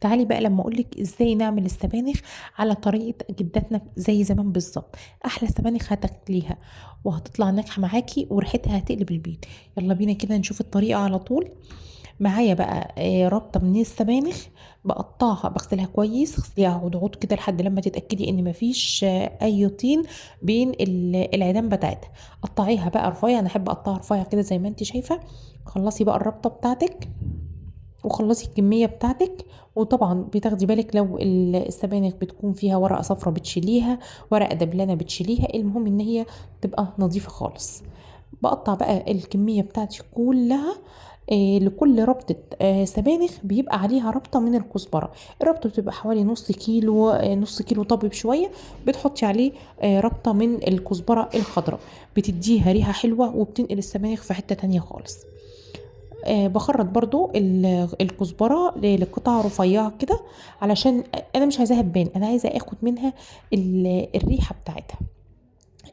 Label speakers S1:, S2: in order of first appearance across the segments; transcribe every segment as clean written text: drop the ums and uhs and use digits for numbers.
S1: تعالي بقى لما اقولك ازاي نعمل السبانخ على طريقة جداتنا زي زمان بالظبط. احلى سبانخ هتاكليها وهتطلع ناجحة معاكي وريحتها هتقلب البيت. يلا بينا كده نشوف الطريقة على طول. معايا بقى ربطة من السبانخ، بقطعها بغسلها كويس، اغسليها عود عود كده لحد لما تتأكدي ان مفيش اي طين بين العيدان بتاعتها. قطعيها بقى رفيع، انا احب اقطعها رفيع كده زي ما انت شايفة. خلصي بقى الربطة بتاعتك وخلصي الكمية بتاعتك. وطبعا بتاخدي بالك لو السبانخ بتكون فيها ورقة صفرا بتشيليها، ورقة دبلانة بتشيليها، المهم ان هي تبقى نظيفة خالص. بقطع بقى الكمية بتاعتي كلها. لكل ربطة سبانخ بيبقى عليها ربطة من الكزبرة. الربطة بتبقى حوالي نص كيلو، نص كيلو طب بشوية. بتحطي عليه ربطة من الكزبرة الخضراء، بتديها ريحة حلوة وبتنقل السبانخ في حتة تانية خالص. بخرط برضو الكزبرة لقطع رفيعة كده، علشان انا مش عايزاها تبان، انا عايزة اخد منها الريحة بتاعتها.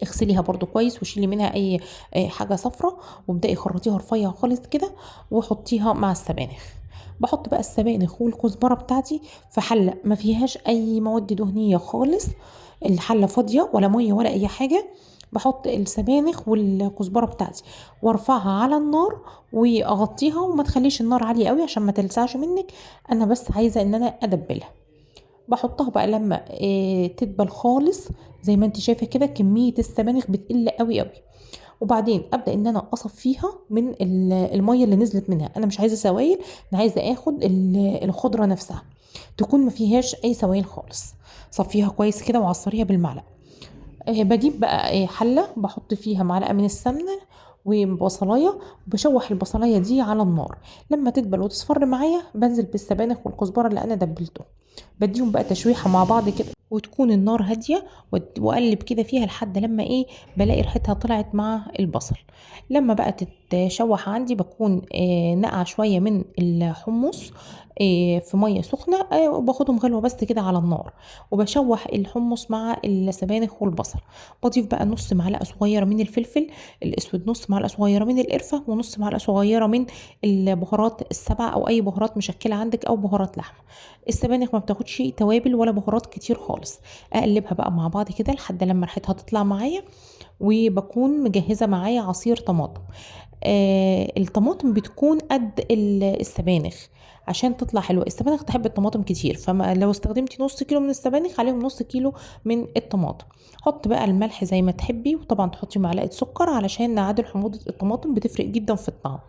S1: اغسليها برضو كويس وشيلي منها اي حاجة صفرة، وابدأي خرطيها رفيع خالص كده وحطيها مع السبانخ. بحط بقى السبانخ والكزبرة بتاعتي في حلة ما فيهاش اي مواد دهنية خالص، الحلة فاضية ولا مية ولا اي حاجة. بحط السبانخ والكزبرة بتاعتي وارفعها على النار واغطيها، وما تخليش النار عالية قوي عشان ما تلسعش منك. انا بس عايزة ان انا ادبلها. بحطها بقى لما تدبل خالص. زي ما انت شايفه كده كميه السبانخ بتقل قوي قوي. وبعدين ابدا ان انا اصفيها من الميه اللي نزلت منها. انا مش عايزه سوائل، انا عايزه اخد الخضره نفسها تكون ما فيهاش اي سوائل خالص. صفيها كويس كده وعصريها بالمعلقه. بجيب بقى حله بحط فيها معلقه من السمنه وبصلايه، وبشوح البصلايه دي على النار. لما تدبل وتصفر معايا بنزل بالسبانخ والكزبره اللي انا دبلته، بديهم بقى تشويحه مع بعض كده، وتكون النار هاديه. واقلب كده فيها لحد لما بلاقي ريحتها طلعت مع البصل. لما بقى تتشوح عندي بكون نقع شويه من الحمص في ميه سخنه، وباخدهم غلوه بس كده على النار. وبشوح الحمص مع السبانخ والبصل. بضيف بقى نص معلقه صغيره من الفلفل الاسود، نص معلقه صغيره من القرفه، ونص معلقه صغيره من البهارات السبع او اي بهارات مشكله عندك او بهارات لحم. السبانخ ما بتاخدش توابل ولا بهارات كتير خالص. اقلبها بقى مع بعض كده لحد لما ريحتها تطلع معايا. وبكون مجهزه معايا عصير طماطم. الطماطم بتكون قد السبانخ عشان تطلع حلوه. السبانخ تحب الطماطم كتير، فما لو استخدمتي نص كيلو من السبانخ عليهم نص كيلو من الطماطم. حط بقى الملح زي ما تحبي، وطبعا تحطي معلقه سكر علشان نعادل حموضه الطماطم، بتفرق جدا في الطعم.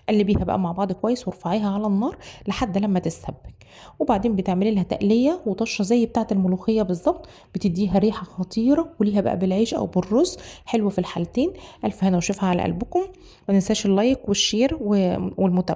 S1: قلبيها بقى مع بعض كويس وارفعيها على النار لحد لما تتسبك. وبعدين بتعملي لها تقليه وطشه زي بتاعه الملوخيه بالظبط، بتديها ريحه خطيره. وليها بقى بالعيش او بالرز، حلوه في الحالتين. الف هنا وشفا على قلبكم. ما ننساش اللايك والشير والمتابعه.